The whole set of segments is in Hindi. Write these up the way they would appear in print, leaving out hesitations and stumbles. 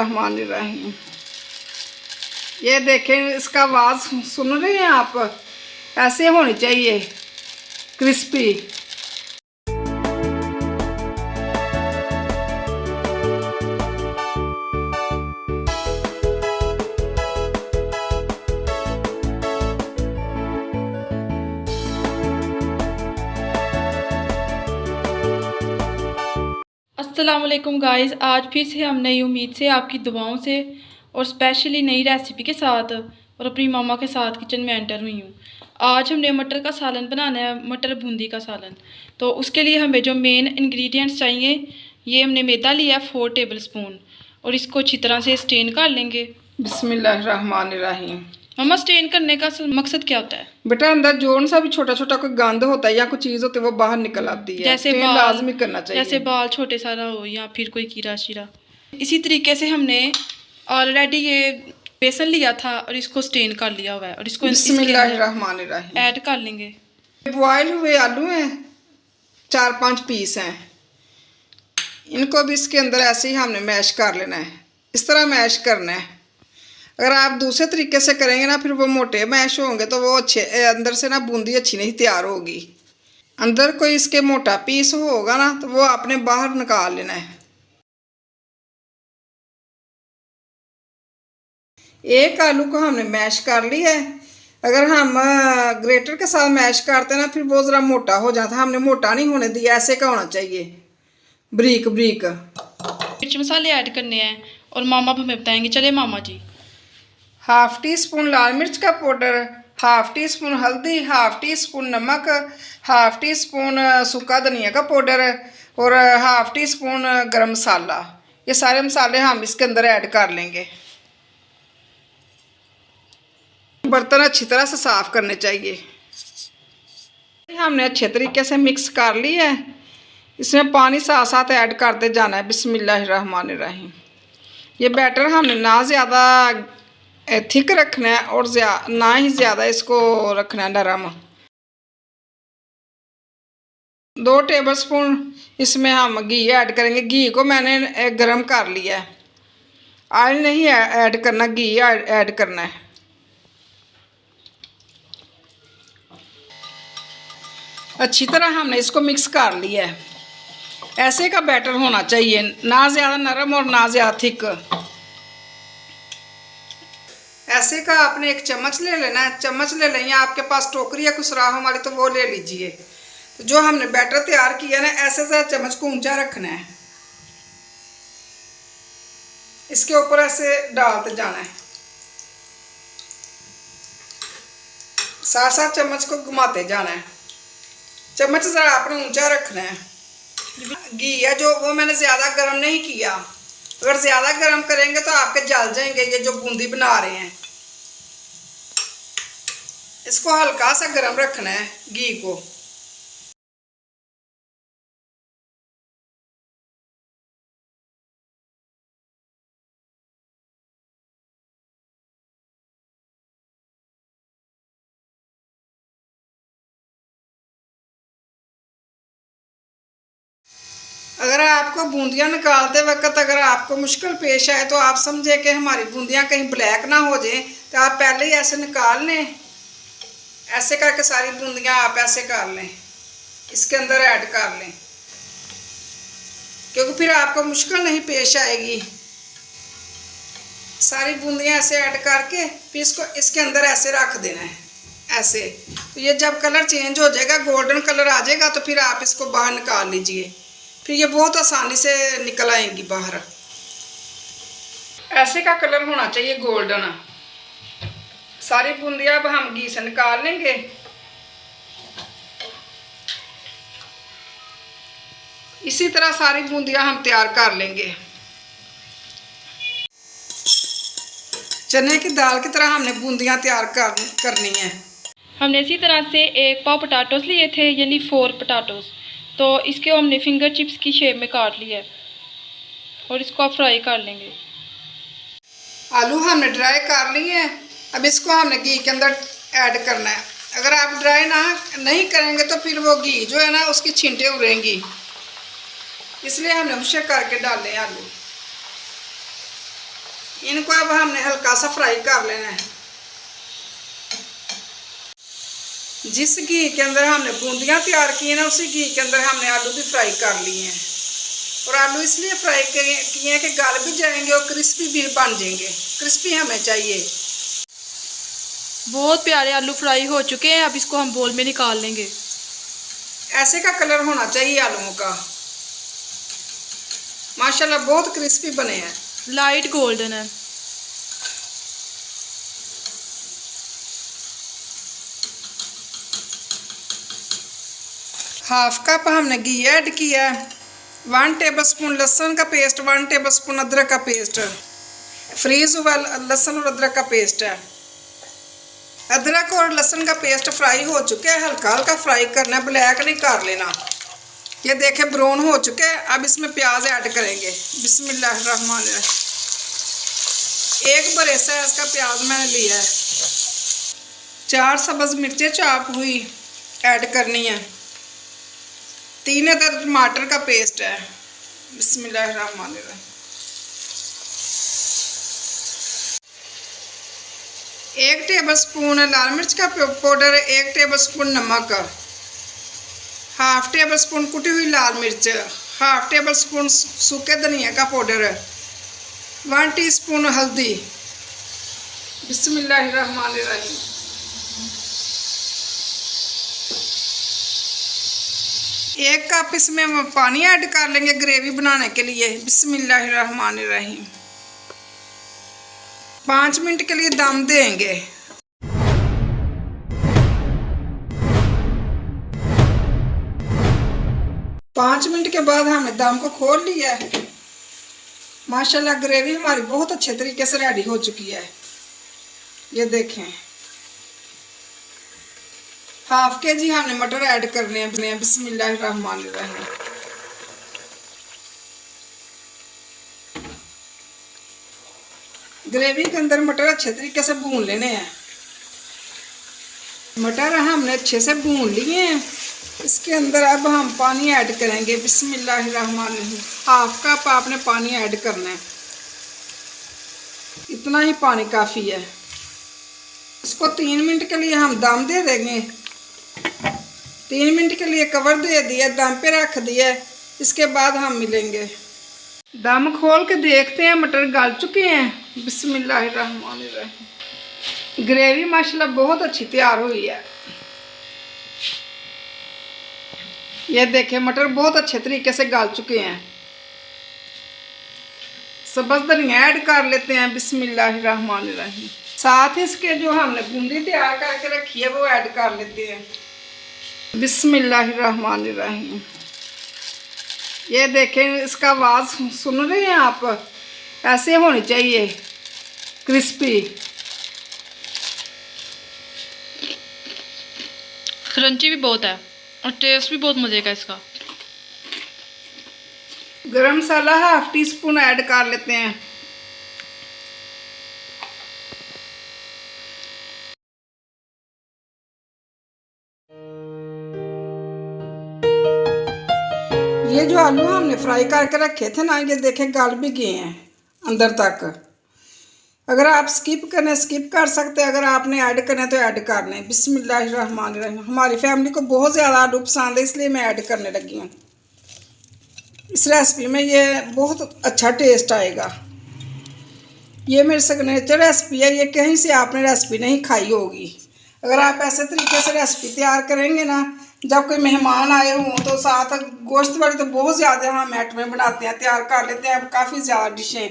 रहमान रहीम। ये देखें, इसका आवाज़ सुन रहे हैं आप? ऐसे होनी चाहिए, क्रिस्पी। अस्सलाम वालेकुम गाइस, आज फिर से हम नई उम्मीद से आपकी दुआओं से और स्पेशली नई रेसिपी के साथ और अपनी मामा के साथ किचन में एंटर हुई हूँ। आज हमने मटर का सालन बनाना है, मटर बूंदी का सालन। तो उसके लिए हमें जो मेन इंग्रेडिएंट्स चाहिए, ये हमने मैदा लिया 4 टेबल स्पून और इसको अच्छी तरह से स्टेन कर लेंगे। बिस्मिल्लाहिर्रहमानिर्रहीम। मामा, स्टेन करने का मकसद क्या होता है? बेटा, अंदर जोन सा भी छोटा छोटा कोई गंद होता है या कोई चीज़ होती है वो बाहर निकल आती है। जैसे स्टेन बाल, लाजमी करना चाहिए। जैसे बाल छोटे सारा हो या फिर कोई कीड़ा शीरा। इसी तरीके से हमने ऑलरेडी ये बेसन लिया था और इसको स्टेन कर लिया हुआ है और इसको बिस्मिल्लाहिर्रहमानिर्रहीम ऐड कर लेंगे। बॉयल हुए आलू हैं, 4-5 पीस हैं। इनको भी इसके अंदर ऐसे ही हमने मैश कर लेना है। इस तरह मैश करना है। अगर आप दूसरे तरीके से करेंगे ना, फिर वो मोटे मैश होंगे तो वो अच्छे अंदर से ना बूंदी अच्छी नहीं तैयार होगी। अंदर कोई इसके मोटा पीस होगा ना तो वो आपने बाहर निकाल लेना है। एक आलू को हमने मैश कर लिया है। अगर हम ग्रेटर के साथ मैश करते ना, फिर वो ज़रा मोटा हो जाता। हमने मोटा नहीं होने दिया, ऐसे का होना चाहिए, ब्रीक ब्रीक। मिर्च मसाले ऐड करने हैं और मामा हमें बताएंगे। चले मामा जी। 1/2 टीस्पून लाल मिर्च का पाउडर, 1/2 टीस्पून हल्दी, 1/2 टीस्पून नमक, 1/2 टीस्पून सूखा धनिया का पाउडर और 1/2 टीस्पून गरम मसाला। ये सारे मसाले हम इसके अंदर ऐड कर लेंगे। बर्तन अच्छी तरह से साफ़ करने चाहिए। हमने अच्छे तरीके से मिक्स कर लिया है। इसमें पानी साथ साथ ऐड करते जाना है। बिस्मिल्लाहिर्रहमानिर्रहीम। ये बैटर हमने ना ज़्यादा थिक रखना है और ना ही ज़्यादा इसको रखना है नरम। 2 टेबल स्पून इसमें हम घी ऐड करेंगे। घी को मैंने गरम कर लिया है। ऑयल नहीं ऐड करना, घी ऐड करना है। अच्छी तरह हमने इसको मिक्स कर लिया है। ऐसे का बैटर होना चाहिए, ना ज़्यादा नरम और ना ज़्यादा थिक। ऐसे का आपने एक चम्मच ले लेना है। चम्मच ले लें या आपके पास टोकरी या कुछ सुराख वाली तो वो ले लीजिए। तो जो हमने बैटर तैयार किया ना, ऐसे से चम्मच को ऊंचा रखना है। इसके ऊपर ऐसे डालते जाना है। साथ साथ चम्मच को घुमाते जाना है। चम्मच ज़रा आपने ऊंचा रखना है। घी है जो वो मैंने ज़्यादा गर्म नहीं किया। अगर ज़्यादा गर्म करेंगे तो आपके जल जाएंगे ये जो बूंदी बना रहे हैं। इसको हल्का सा गर्म रखना है घी को। अगर आपको बूंदियाँ निकालते वक्त अगर आपको मुश्किल पेश आए तो आप समझे कि हमारी बूंदियाँ कहीं ब्लैक ना हो जाए, तो आप पहले ही ऐसे निकाल लें। ऐसे करके सारी बूंदियाँ आप ऐसे कर लें, इसके अंदर ऐड कर लें, क्योंकि फिर आपको मुश्किल नहीं पेश आएगी। सारी बूंदियाँ ऐसे ऐड करके फिर इसको इसके अंदर ऐसे रख देना है। ऐसे तो ये जब कलर चेंज हो जाएगा, गोल्डन कलर आ जाएगा, तो फिर आप इसको बाहर निकाल लीजिए। फिर ये बहुत आसानी से निकल आएंगी बाहर। ऐसे का कलर होना चाहिए गोल्डन। सारी बूंदियां अब हम घी से निकाल लेंगे। इसी तरह सारी बूंदियां हम तैयार कर लेंगे। चने की दाल की तरह हमने बूंदियां तैयार करनी है। हमने इसी तरह से 1 पाव पोटैटोस लिए थे, यानी 4 पोटैटोस। तो इसके हमने फिंगर चिप्स की शेप में काट लिया है और इसको आप फ्राई कर लेंगे। आलू हमने ड्राई कर लिए हैं। अब इसको हमने घी के अंदर ऐड करना है। अगर आप ड्राई नहीं करेंगे तो फिर वो घी जो है ना उसकी छींटे उड़ेंगी, इसलिए हमने उसे करके डाले आलू। इनको अब हमने हल्का सा फ्राई कर लेना है। जिस घी के अंदर हमने बूंदियाँ तैयार की हैं ना, उसी घी के अंदर हमने आलू भी फ्राई कर लिए हैं। और आलू इसलिए फ्राई किए हैं कि गल भी जाएंगे और क्रिस्पी भी बन जाएंगे। क्रिस्पी हमें चाहिए। बहुत प्यारे आलू फ्राई हो चुके हैं। अब इसको हम बोल में निकाल लेंगे। ऐसे का कलर होना चाहिए आलूओं का। माशाल्लाह बहुत क्रिस्पी बने हैं, लाइट गोल्डन है। हाफ कप हमने घी ऐड किया है। 1 टेबलस्पून लहसुन का पेस्ट, 1 टेबलस्पून अदरक का पेस्ट, फ्रीज हुआ लहसुन और अदरक का पेस्ट है। अदरक और लहसुन का पेस्ट फ्राई हो चुका है। हल्का हल्का फ्राई करना है, ब्लैक नहीं कर लेना। ये देखे ब्राउन हो चुके हैं। अब इसमें प्याज ऐड करेंगे। बिस्मिल्लाहिर्रहमानिर्रहीम। एक बड़े साइज का प्याज मैंने लिया है। 4 सब्ज़ मिर्चें चॉप हुई ऐड करनी है। 3 अदद टमाटर का पेस्ट है। बिस्मिल्लाहिर्रहमानिर्रहीम। 1 टेबलस्पून लाल मिर्च का पाउडर, 1 टेबलस्पून नमक, हाफ टेबलस्पून कुटी हुई लाल मिर्च, हाफ टेबलस्पून सूखे धनिया का पाउडर, 1 टीस्पून हल्दी। बिस्मिल्लाहिर्रहमानिर्रहीम। एक कप इसमें हम पानी ऐड कर लेंगे ग्रेवी बनाने के लिए। बिस्मिल्लाहिर्रहमानिर्रहीम। 5 मिनट के लिए दम देंगे। 5 मिनट के बाद हमने दम को खोल लिया है। माशाल्लाह ग्रेवी हमारी बहुत अच्छे तरीके से रेडी हो चुकी है। ये देखें, हाफ के-जी हमने मटर ऐड करने हैं। बिस्मिल्लाहिर्रहमानिर्रहीम। ग्रेवी के अंदर मटर अच्छे तरीके से भून लेने हैं। मटर हमने अच्छे से भून लिए हैं। इसके अंदर अब हम पानी ऐड करेंगे। बिस्मिल्लाहिर्रहमानिर्रहीम। हाफ कप आपने पानी ऐड करना है। इतना ही पानी काफ़ी है। इसको 3 मिनट के लिए हम दम दे देंगे। 3 मिनट के लिए कवर दे दिया, दम पे रख दिया। इसके बाद हम मिलेंगे। दम खोल के देखते हैं मटर गल चुके हैं। बिस्मिल्लाहिर्रहमानिर्रहीम। ग्रेवी माशाल्लाह बहुत अच्छी तैयार हुई है। ये देखें मटर बहुत अच्छे तरीके से गल चुके हैं। सब्ज़ धनिया ऐड कर लेते हैं। बिस्मिल्लाहिर्रहमानिर्रहीम। साथ ही इसके जो हमने बूंदी तैयार करके रखी है वो ऐड कर लेते हैं। बिस्मिल्लाहिर्रहमानिर्रहीम। ये देखें, इसका आवाज़ सुन रहे हैं आप? ऐसे होनी चाहिए, क्रिस्पी। क्रंची भी बहुत है और टेस्ट भी बहुत मज़े का इसका। गरम मसाला हाफ टी स्पून ऐड कर लेते हैं। ये जो आलू हमने फ्राई करके रखे थे ना, ये देखें गल भी गए हैं अंदर तक। अगर आप स्किप करना स्किप कर सकते हैं, अगर आपने ऐड करना तो ऐड कर लें। बिस्मिल्लाहिर्रहमानिर्रहीम। हमारी फैमिली को बहुत ज़्यादा आलू पसंद है, इसलिए मैं ऐड करने लगी हूँ। इस रेसिपी में ये बहुत अच्छा टेस्ट आएगा। ये मेरी सिग्नेचर रेसिपी है। ये कहीं से आपने रेसिपी नहीं खाई होगी। अगर आप ऐसे तरीके से रेसिपी तैयार करेंगे ना, जब कोई मेहमान आए हों तो साथ गोश्त वाली तो बहुत ज़्यादा हम आइटमें बनाते हैं, तैयार कर लेते हैं। अब काफ़ी ज़्यादा डिशें।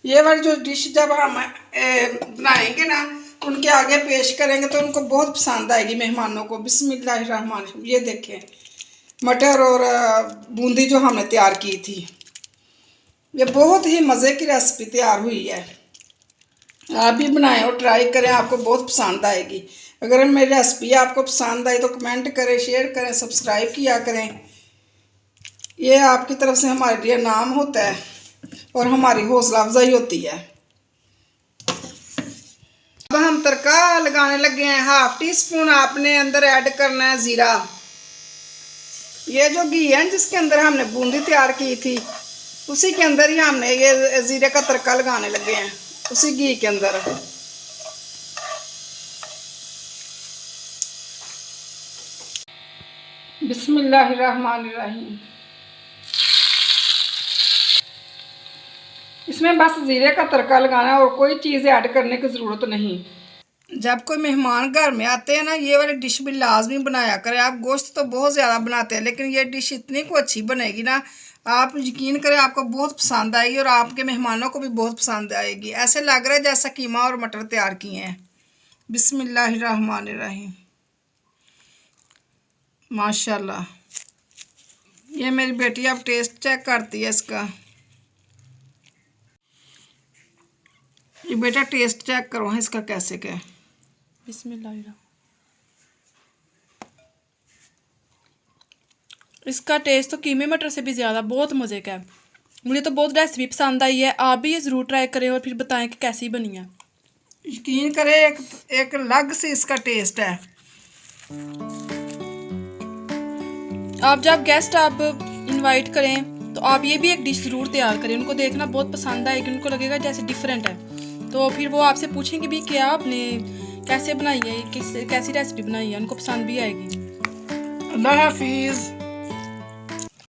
ये वाली जो डिश जब हम बनाएंगे ना, उनके आगे पेश करेंगे तो उनको बहुत पसंद आएगी मेहमानों को। बिस्मिल्लाहिर्रहमानिर्रहीम। ये देखें मटर और बूंदी जो हमने तैयार की थी, ये बहुत ही मज़े की रेसिपी तैयार हुई है। आप भी बनाएं और ट्राई करें, आपको बहुत पसंद आएगी। अगर मेरी रेसिपी आपको पसंद आई तो कमेंट करें, शेयर करें, सब्सक्राइब किया करें। ये आपकी तरफ से हमारे लिए नाम होता है और हमारी हौसला अफजाई होती है। अब हम तड़का लगाने लगे हैं। हाफ टी स्पून आपने अंदर ऐड करना है ज़ीरा। ये जो घी है जिसके अंदर हमने बूंदी तैयार की थी, उसी के अंदर ही हमने ये ज़ीरे का तड़का लगाने लगे हैं। उसी घी के अंदर। बिस्मिल्लाहिर्रहमानिर्रहीम। इसमें बस ज़ीरे का तड़का लगाना है और कोई चीज़ ऐड करने की ज़रूरत नहीं। जब कोई मेहमान घर में आते हैं ना, ये वाली डिश भी लाजमी बनाया करें। आप गोश्त तो बहुत ज़्यादा बनाते हैं, लेकिन ये डिश इतनी को अच्छी बनेगी ना, आप यकीन करें आपको बहुत पसंद आएगी और आपके मेहमानों को भी बहुत पसंद आएगी। ऐसे लग रहा है जैसा कीमा और मटर तैयार किए हैं। बिस्मिल्लाहिर्रहमानिर्रहीम। माशाल्लाह, ये मेरी बेटी अब टेस्ट चेक करती है इसका। ये बेटा टेस्ट चेक करो इसका कैसे क्या है। बिस्मिल्लाह। इसका टेस्ट तो कीमे मटर से भी ज़्यादा बहुत मज़े का है। मुझे तो बहुत रेसिपी पसंद आई है। आप भी ये ज़रूर ट्राई करें और फिर बताएं कि कैसी बनी है। यकीन करें एक अलग से इसका टेस्ट है। आप जब गेस्ट आप इनवाइट करें तो आप ये भी एक डिश ज़रूर तैयार करें। उनको देखना बहुत पसंद आएगी, उनको लगेगा जैसे डिफरेंट है। तो फिर वो आपसे पूछेंगे भी क्या आपने कैसे बनाई है, कैसी रेसिपी बनाई है, उनको पसंद भी आएगी। अल्लाह हाफिज़।